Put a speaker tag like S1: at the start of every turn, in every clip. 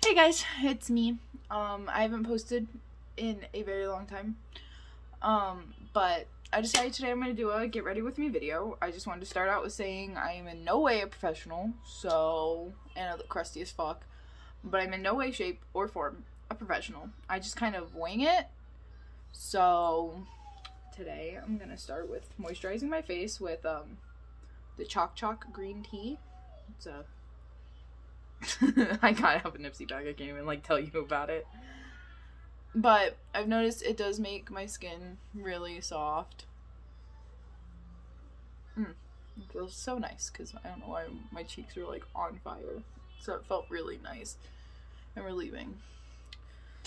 S1: Hey guys, it's me. I haven't posted in a very long time. But I decided today I'm gonna do a get ready with me video. I just wanted to start out with saying I am in no way a professional, so, and I look crusty as fuck, but I'm in no way, shape, or form a professional. I just kind of wing it. So today I'm gonna start with moisturizing my face with the Choc Choc green tea. It's a I gotta have a Nipsey bag. I can't even like tell you about it. But I've noticed it does make my skin really soft. It feels so nice because I don't know why my cheeks are like on fire. So it felt really nice and relieving.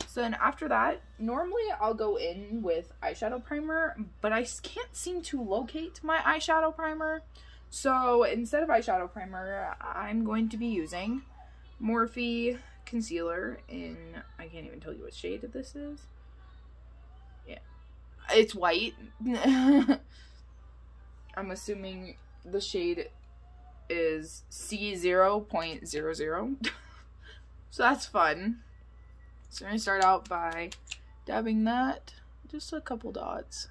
S1: So then after that, normally I'll go in with eyeshadow primer, but I can't seem to locate my eyeshadow primer. So instead of eyeshadow primer, I'm going to be using Morphe concealer in, I can't even tell you what shade this is. Yeah, it's white. I'm assuming the shade is C0.00. So that's fun. So I'm gonna start out by dabbing that, just a couple dots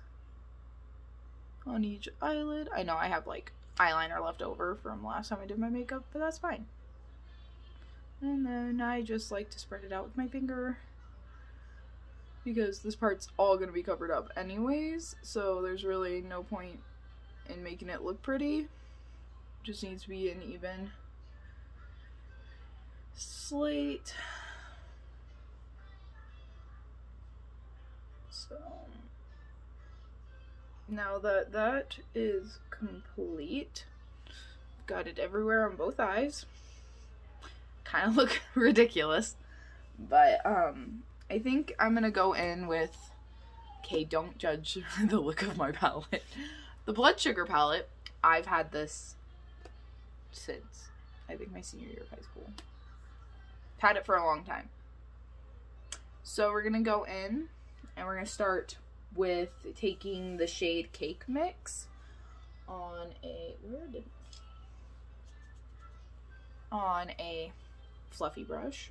S1: on each eyelid. I know I have like eyeliner left over from last time I did my makeup, but that's fine. And then I just like to spread it out with my finger because this part's all gonna be covered up anyways, so there's really no point in making it look pretty. It just needs to be an even slate. So now that that is complete, got it everywhere on both eyes. Kind of look ridiculous, but I think I'm gonna go in with, okay, don't judge the look of my palette. The Blood Sugar palette, I've had this since I think my senior year of high school. Had it for a long time. So we're gonna go in and we're gonna start with taking the shade Cake Mix on a fluffy brush.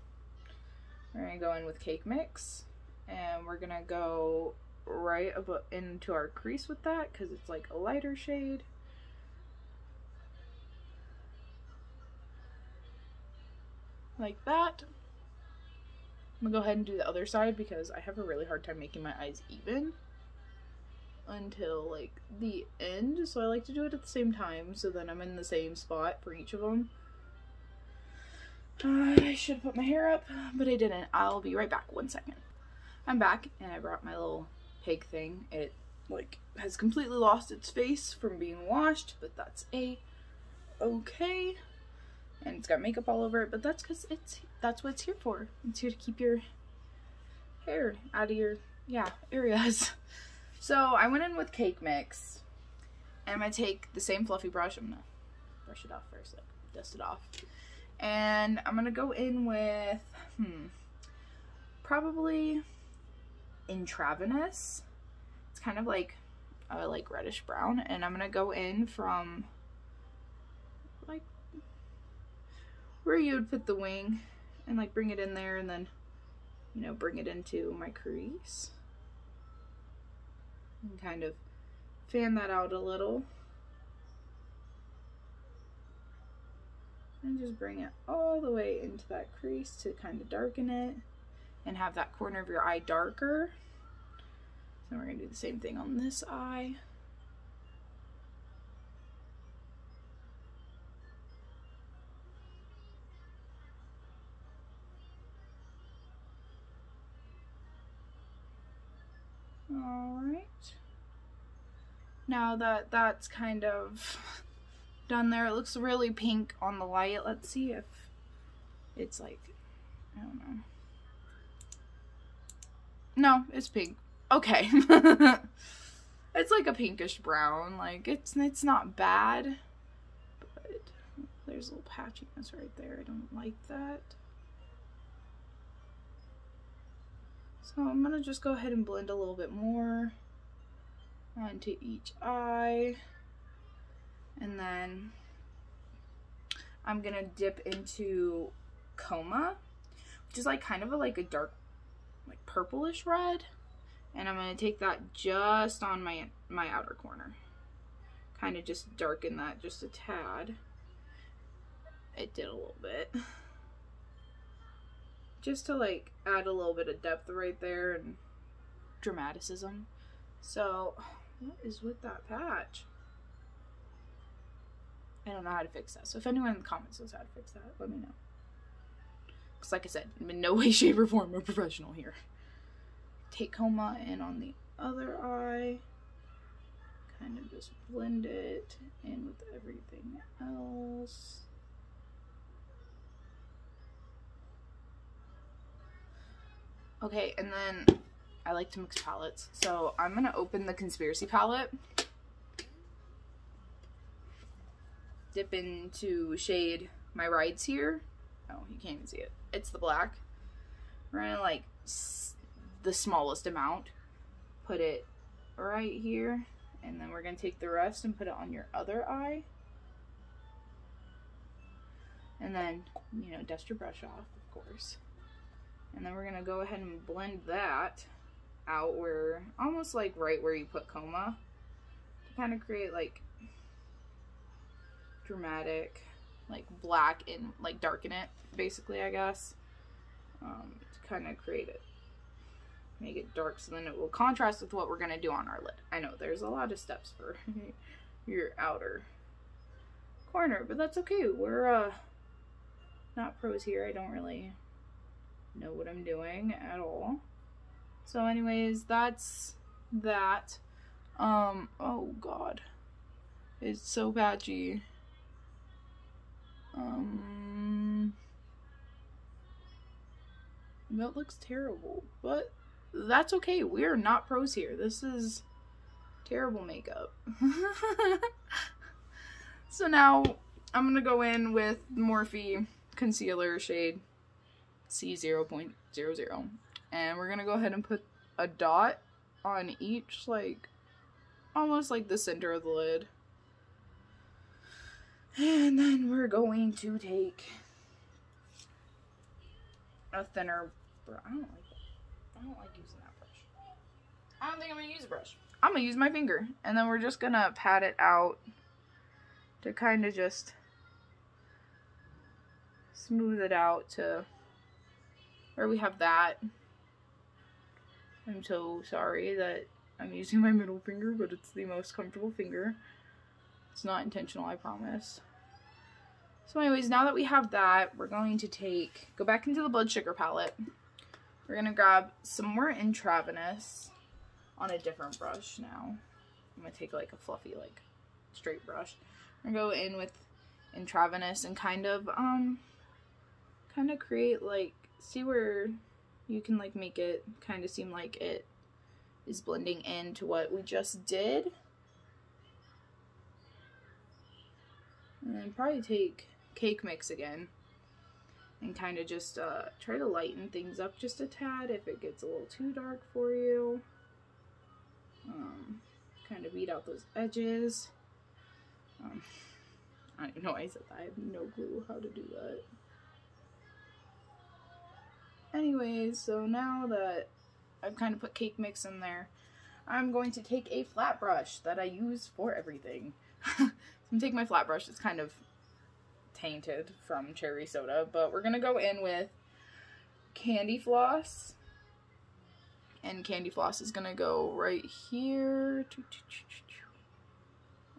S1: We're gonna go in with Cake Mix and we're gonna go right into our crease with that because it's like a lighter shade. Like that. I'm gonna go ahead and do the other side because I have a really hard time making my eyes even until like the end, so I like to do it at the same time so then I'm in the same spot for each of them. I should put my hair up, but I didn't. I'll be right back. 1 second. I'm back, and I brought my little pig thing. It, like, has completely lost its face from being washed, but that's okay. And it's got makeup all over it, but that's because that's what it's here for. It's here to keep your hair out of your, areas. So, I went in with Cake Mix, and I'm going to take the same fluffy brush. I'm going to brush it off first, like, dust it off. And I'm gonna go in with, probably Intravenous. It's kind of like reddish brown. And I'm gonna go in from, like, where you would put the wing and, like, bring it in there and then, you know, bring it into my crease. And kind of fan that out a little. And just bring it all the way into that crease to kind of darken it and have that corner of your eye darker. So we're going to do the same thing on this eye. Alright. Now that that's kind of done there, it looks really pink on the light. Let's see if it's like, I don't know. No, it's pink. Okay. It's like a pinkish brown. Like, it's not bad, but there's a little patchiness right there. I don't like that. So I'm gonna just go ahead and blend a little bit more onto each eye. And then I'm gonna dip into Coma, just like kind of like a dark, like purplish red. And I'm going to take that just on my outer corner. Kind of just darken that just a tad. It did a little bit. Just to like add a little bit of depth right there and dramaticism. So, what is with that patch? I don't know how to fix that. So if anyone in the comments knows how to fix that, let me know. Because like I said, I'm in no way, shape, or form a professional here. Take coma in on the other eye. Kind of just blend it in with everything else. Okay, and then I like to mix palettes. So I'm going to open the Conspiracy palette. Dip into shade My Rides here. Oh, you can't even see it. It's the black. We're going to like the smallest amount. Put it right here. And then we're going to take the rest and put it on your other eye. And then, you know, dust your brush off, of course. And then we're going to go ahead and blend that out where, almost like right where you put coma. To kind of create like dramatic, like black and like darken it, basically, I guess. To kind of create it. Make it dark so then it will contrast with what we're going to do on our lid. I know there's a lot of steps for your outer corner, but that's okay. We're not pros here. I don't really know what I'm doing at all. So anyways, that's that. Oh god. It's so patchy. That looks terrible, but that's okay. We are not pros here. This is terrible makeup. So now I'm going to go in with Morphe concealer shade C0.00. And we're going to go ahead and put a dot on each, like, almost like the center of the lid. And then we're going to take a thinner brush. I don't like using that brush. I don't think I'm going to use a brush. I'm going to use my finger. And then we're just going to pat it out to kind of just smooth it out to where we have that. I'm so sorry that I'm using my middle finger, but it's the most comfortable finger. It's not intentional, I promise. So anyways, now that we have that, we're going to go back into the Blood Sugar palette. We're going to grab some more Intravenous on a different brush now. I'm going to take like a fluffy, like, straight brush. We're going to go in with Intravenous and kind of create, like, see where you can, like, make it kind of seem like it is blending into what we just did. And then probably take Cake Mix again and kind of just try to lighten things up just a tad if it gets a little too dark for you. Kind of beat out those edges. I don't even know why I said that. I have no clue how to do that. Anyways, so now that I've kind of put Cake Mix in there, I'm going to take a flat brush that I use for everything. I'm going to take my flat brush. It's kind of tainted from cherry soda, but we're going to go in with Candy Floss. And Candy Floss is going to go right here.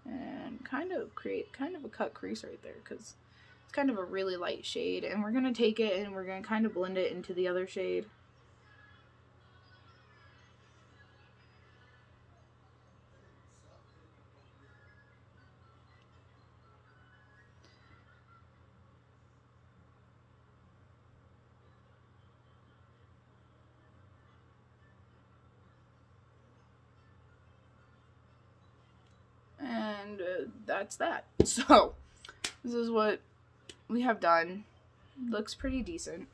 S1: And kind of create kind of a cut crease right there because it's kind of a really light shade. And we're going to take it and we're going to kind of blend it into the other shade. And that's that. So this is what we have done. Looks pretty decent.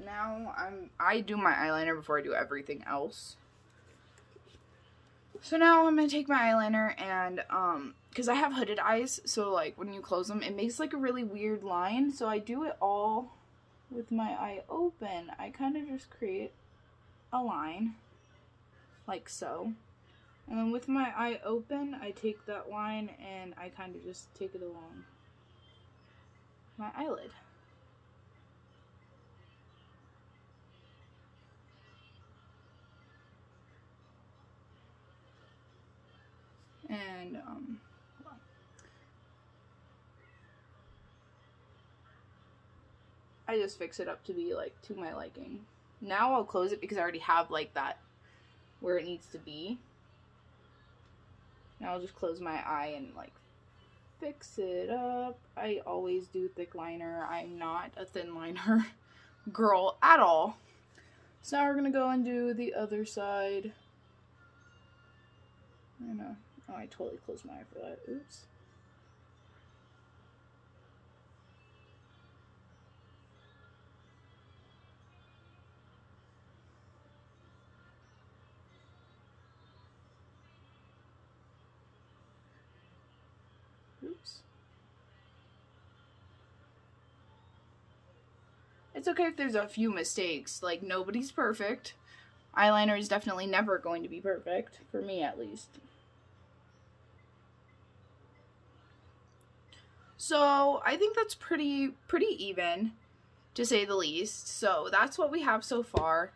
S1: Now I do my eyeliner before I do everything else. So now I'm gonna take my eyeliner and, because I have hooded eyes, so like when you close them, it makes like a really weird line. So I do it all with my eye open. I kind of just create a line like so. And then with my eye open, I take that line and I kind of just take it along my eyelid. And, I just fix it up to be, like, to my liking. Now I'll close it because I already have, like, that where it needs to be. Now I'll just close my eye and, like, fix it up. I always do thick liner. I'm not a thin liner girl at all. So now we're gonna go and do the other side. I know. Oh, I totally closed my eye for that. Oops. Oops. It's okay if there's a few mistakes. Like, nobody's perfect. Eyeliner is definitely never going to be perfect. For me, at least. So, I think that's pretty even, to say the least. So, that's what we have so far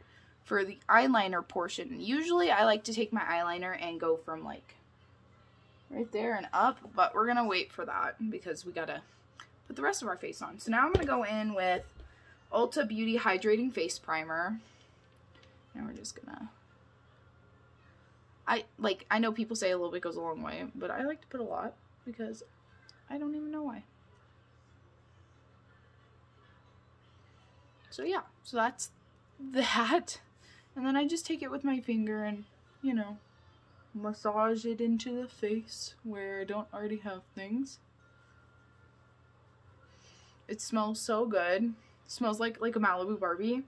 S1: for the eyeliner portion. Usually, I like to take my eyeliner and go from, like, right there and up. But we're going to wait for that because we got to put the rest of our face on. So, now I'm going to go in with Ulta Beauty Hydrating Face Primer. And we're just gonna... I know people say a little bit goes a long way, but I like to put a lot because I don't even know why. So yeah, so that's that. And then I just take it with my finger and, you know, massage it into the face where I don't already have things. It smells so good. It smells like a Malibu Barbie.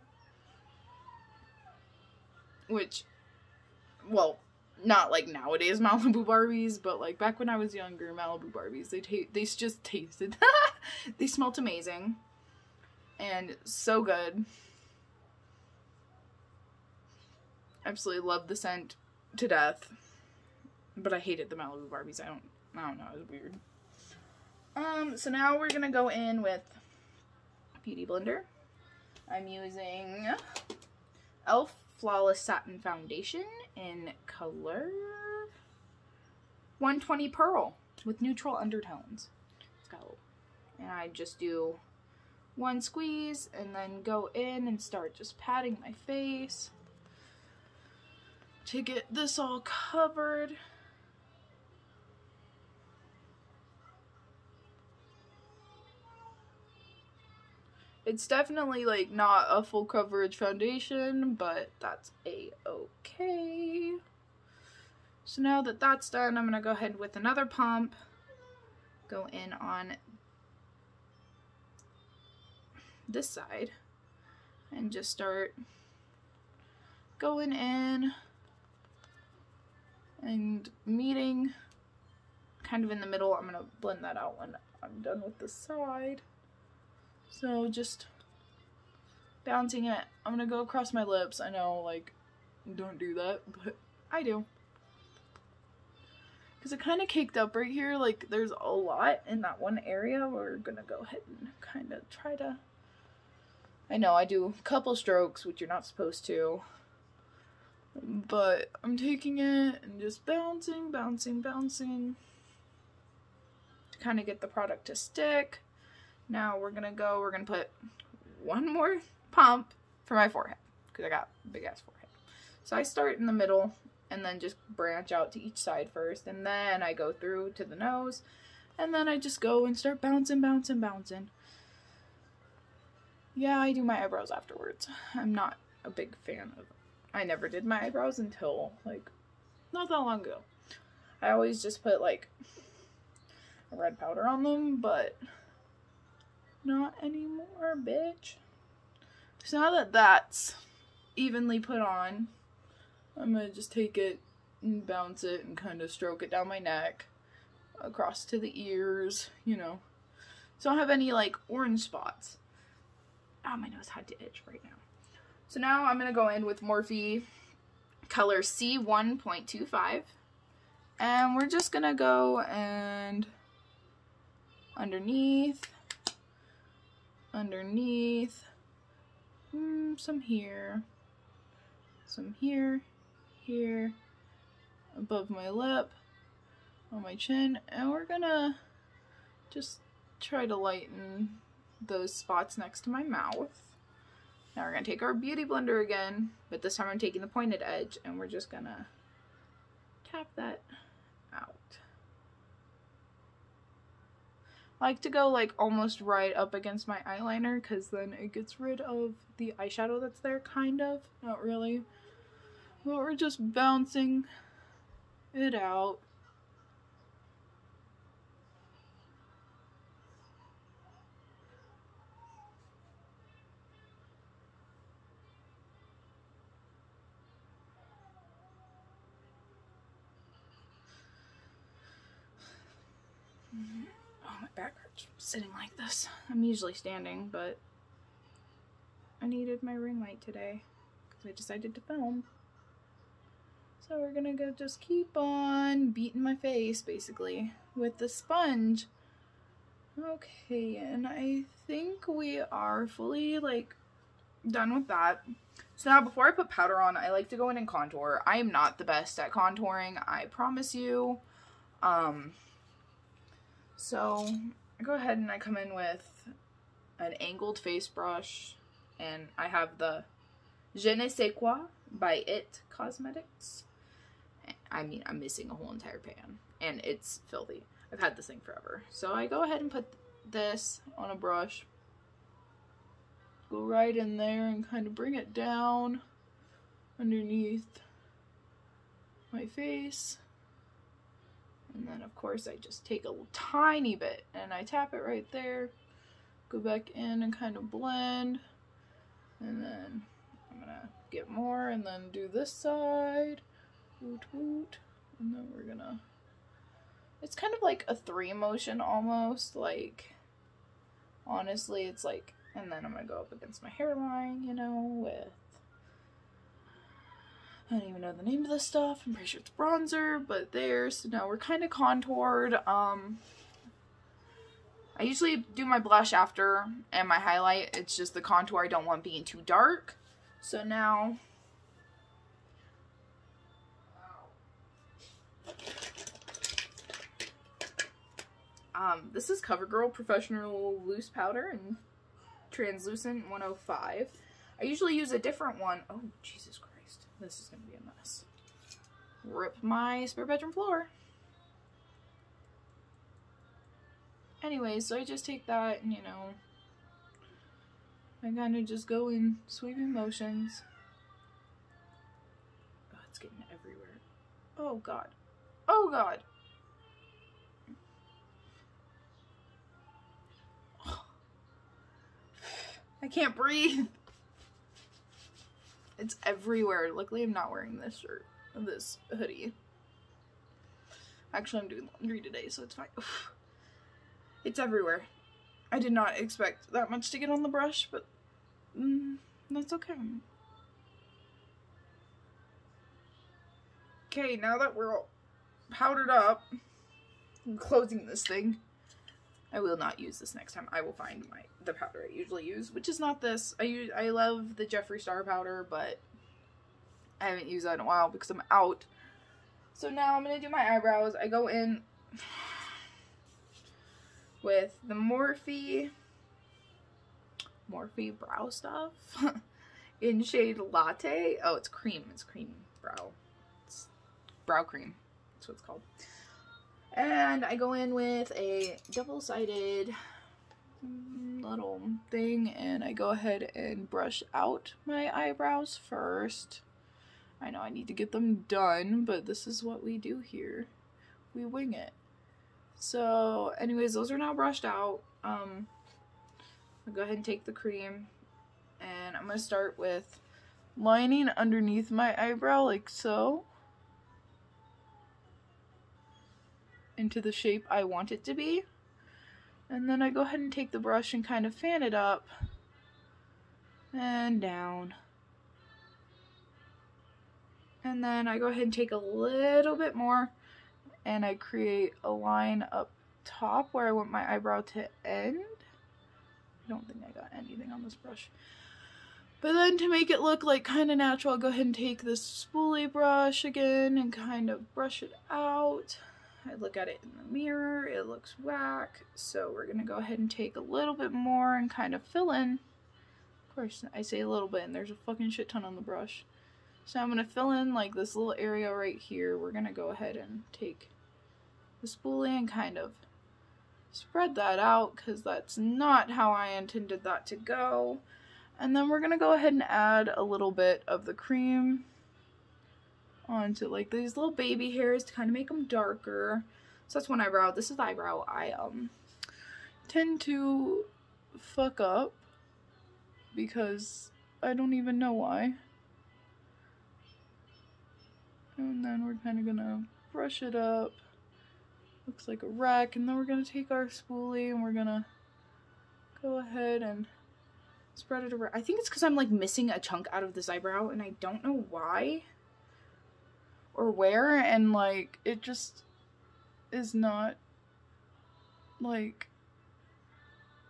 S1: Which, well, not like nowadays Malibu Barbies, but like back when I was younger, Malibu Barbies, they just tasted, they smelled amazing, and so good. Absolutely love the scent to death, but I hated the Malibu Barbies. I don't know, it was weird. So now we're gonna go in with Beauty Blender. I'm using e.l.f. Flawless Satin Foundation in color 120 Pearl with neutral undertones. Let's go. And I just do one squeeze and then go in and start just patting my face to get this all covered. It's definitely, like, not a full coverage foundation, but that's a-okay. So now that that's done, I'm going to go ahead with another pump. Go in on this side. And just start going in and meeting kind of in the middle. I'm going to blend that out when I'm done with this side. So just bouncing it. I'm gonna go across my lips. I know, like, don't do that, but I do. Because it kind of caked up right here. Like, there's a lot in that one area. We're gonna go ahead and kind of try to... I know, I do a couple strokes, which you're not supposed to. But I'm taking it and just bouncing, bouncing, bouncing. To kind of get the product to stick. Now we're gonna put one more pump for my forehead because I got a big ass forehead. So I start in the middle and then just branch out to each side first, and then I go through to the nose, and then I just go and start bouncing, bouncing, bouncing. Yeah, I do my eyebrows afterwards. I'm not a big fan of... I never did my eyebrows until, like, not that long ago. I always just put, like, a red powder on them, but... not anymore, bitch. So now that that's evenly put on, I'm gonna just take it and bounce it and kind of stroke it down my neck, across to the ears, you know. So I don't have any like orange spots. Oh, my nose had to itch right now. So now I'm going to go in with Morphe color C1.25. And we're just going to go and underneath, some here, here, above my lip, on my chin, and we're gonna just try to lighten those spots next to my mouth. Now we're gonna take our beauty blender again, but this time I'm taking the pointed edge, and we're just gonna tap that out. I like to go like almost right up against my eyeliner because then it gets rid of the eyeshadow that's there, kind of. Not really. But we're just bouncing it out. Oh, my back hurts from sitting like this. I'm usually standing, but I needed my ring light today because I decided to film. So we're gonna go just keep on beating my face, basically, with the sponge. Okay, and I think we are fully, like, done with that. So now, before I put powder on, I like to go in and contour. I am not the best at contouring, I promise you. So I go ahead and I come in with an angled face brush, and I have the Je ne sais quoi by It Cosmetics. I mean, I'm missing a whole entire pan, and it's filthy. I've had this thing forever. So I go ahead and put this on a brush, go right in there and kind of bring it down underneath my face. And then, of course, I just take a tiny bit and I tap it right there, go back in and kind of blend. And then I'm gonna get more and then do this side. Woot woot. And then we're gonna, it's kind of like a 3 motion almost, like, honestly, it's like, and then I'm gonna go up against my hairline, you know, with, I don't even know the name of this stuff. I'm pretty sure it's bronzer, but there. So now we're kind of contoured. I usually do my blush after and my highlight. It's just the contour I don't want being too dark. So now this is CoverGirl Professional Loose Powder in Translucent 105. I usually use a different one. Oh, Jesus Christ. This is going to be a mess. Rip my spare bedroom floor. Anyways, so I just take that and, you know, I kind of just go in sweeping motions. Oh, it's getting everywhere. Oh, God. Oh, God. I can't breathe. It's everywhere. Luckily, I'm not wearing this shirt, this hoodie. Actually, I'm doing laundry today, so it's fine. It's everywhere. I did not expect that much to get on the brush, but that's okay. Okay, now that we're all powdered up, I'm closing this thing. I will not use this next time. I will find the powder I usually use, which is not this. I love the Jeffree Star powder, but I haven't used that in a while because I'm out. So now I'm going to do my eyebrows. I go in with the Morphe brow stuff in shade Latte. Oh, it's cream. It's cream brow. It's brow cream. That's what it's called. And I go in with a double-sided little thing, and I go ahead and brush out my eyebrows first. I know I need to get them done, but this is what we do here. We wing it. So, anyways, those are now brushed out. I'll go ahead and take the cream, and I'm going to start with lining underneath my eyebrow like so. into the shape I want it to be. And then I go ahead and take the brush and kind of fan it up and down. And then I go ahead and take a little bit more and I create a line up top where I want my eyebrow to end. I don't think I got anything on this brush. But then to make it look like kind of natural, I'll go ahead and take this spoolie brush again and kind of brush it out. I look at it in the mirror, it looks whack, so we're gonna go ahead and take a little bit more and kind of fill in. Of course, I say a little bit and there's a fucking shit ton on the brush. So I'm gonna fill in like this little area right here. We're gonna go ahead and take the spoolie and kind of spread that out because that's not how I intended that to go. And then we're gonna go ahead and add a little bit of the cream onto like these little baby hairs to kind of make them darker. So that's one eyebrow. This is the eyebrow I tend to fuck up because I don't even know why. And then we're kind of gonna brush it up. Looks like a wreck. And then we're gonna take our spoolie and we're gonna go ahead and spread it around. I think it's because I'm like missing a chunk out of this eyebrow and I don't know why or where, and like it just is not like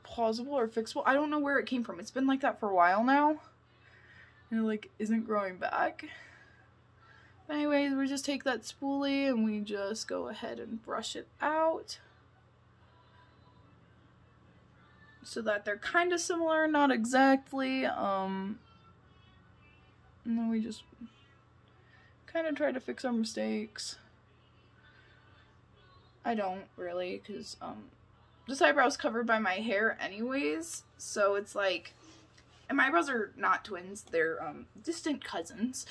S1: plausible or fixable. I don't know where it came from. It's been like that for a while now and it like isn't growing back. Anyways, we just take that spoolie and we just go ahead and brush it out so that they're kind of similar, not exactly. And then we just kind of try to fix our mistakes. I don't really, because this eyebrow is covered by my hair anyways, so it's like, and my eyebrows are not twins, they're distant cousins.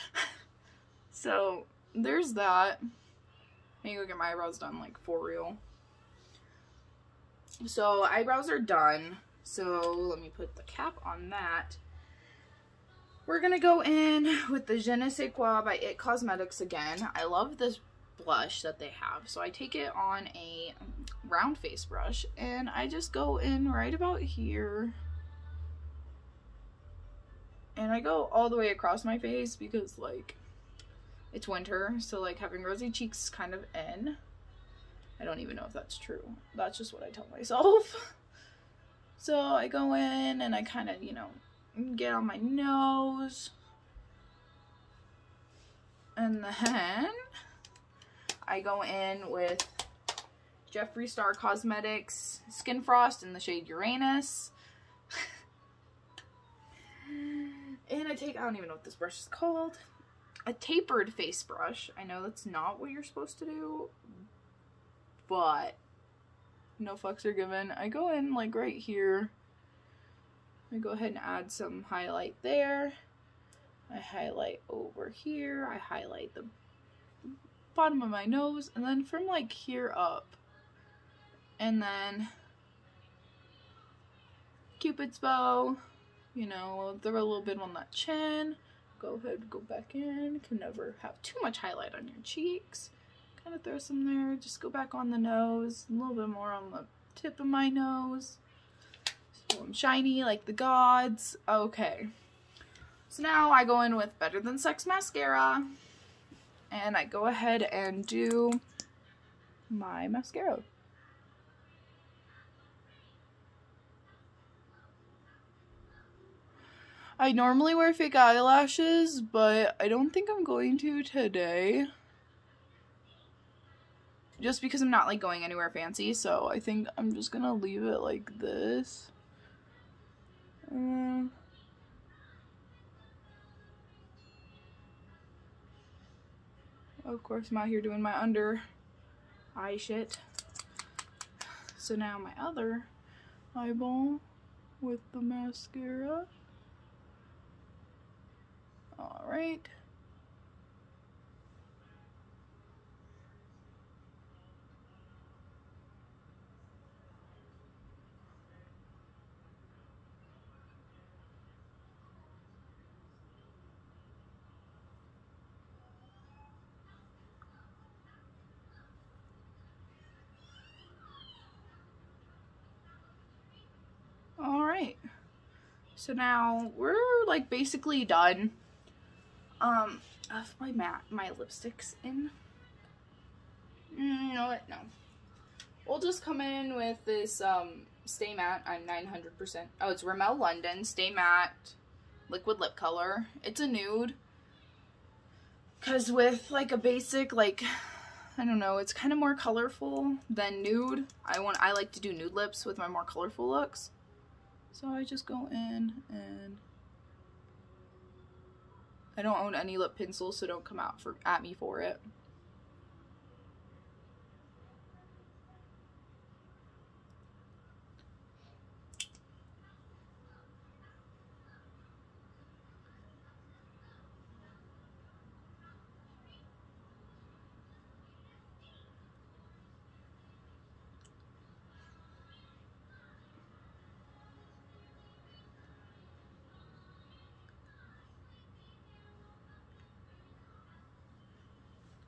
S1: So there's that. I need to go get my eyebrows done like for real. So eyebrows are done. So let me put the cap on that. We're gonna go in with the Je ne sais quoi by IT Cosmetics again. I love this blush that they have. So I take it on a round face brush and I just go in right about here. And I go all the way across my face because like it's winter, so like having rosy cheeks is kind of in. I don't even know if that's true. That's just what I tell myself. So I go in and I kind of, you know, get on my nose. And then I go in with Jeffree Star Cosmetics Skin Frost in the shade Uranus. And I take, I don't even know what this brush is called. A tapered face brush. I know that's not what you're supposed to do, but no fucks are given. I go in like right here. I go ahead and add some highlight there. I highlight over here. I highlight the bottom of my nose, and then from like here up, and then Cupid's bow, you know, throw a little bit on that chin. Go ahead, go back in. Can never have too much highlight on your cheeks. Kind of throw some there. Just go back on the nose. A little bit more on the tip of my nose. So I'm shiny like the gods. Okay. So now I go in with Better Than Sex mascara. And I go ahead and do my mascara. I normally wear fake eyelashes, but I don't think I'm going to today. Just because I'm not like going anywhere fancy, so I think I'm just gonna leave it like this. Of course, I'm out here doing my under eye shit. So now my other eyeball with the mascara. All right. right. So now we're like basically done. Of my lipsticks in. No, no. We'll just come in with this Stay Matte. I'm 900%. Oh, it's Rimmel London Stay Matte liquid lip color. It's a nude. Cause with like a basic, like, I don't know, it's kind of more colorful than nude. I like to do nude lips with my more colorful looks. So I just go in and I don't own any lip pencils, so don't come out at me for it.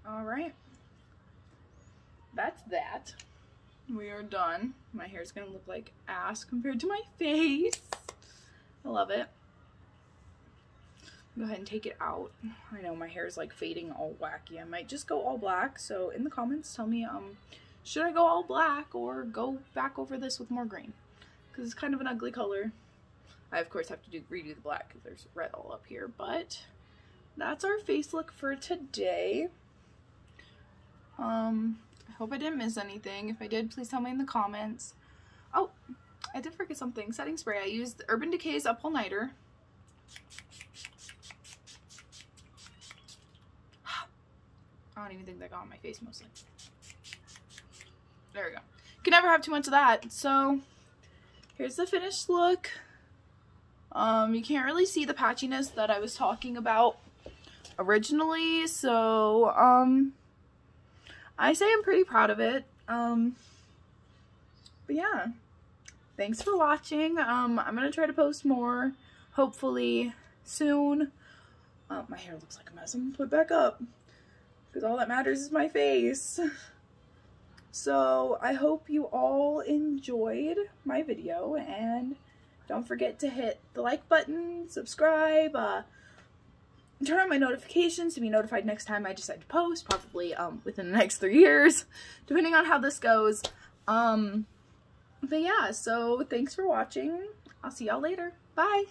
S1: Alright, that's that. We are done. My hair's gonna look like ass compared to my face. I love it. Go ahead and take it out. I know my hair is like fading all wacky. I might just go all black. So in the comments, tell me, should I go all black or go back over this with more green? Because it's kind of an ugly color. I of course have to redo the black because there's red all up here. But that's our face look for today. I hope I didn't miss anything. If I did, please tell me in the comments. Oh, I did forget something. Setting spray. I used Urban Decay's Up All Nighter. I don't even think that got on my face mostly. There we go. You can never have too much of that. So here's the finished look. You can't really see the patchiness that I was talking about originally. So, I say I'm pretty proud of it. But yeah, thanks for watching. I'm gonna try to post more, hopefully soon. My hair looks like a mess. I'm gonna put it back up because all that matters is my face. So I hope you all enjoyed my video, and don't forget to hit the like button, subscribe, turn on my notifications to be notified next time I decide to post, probably within the next 3 years, depending on how this goes. But yeah, so thanks for watching. I'll see y'all later. Bye!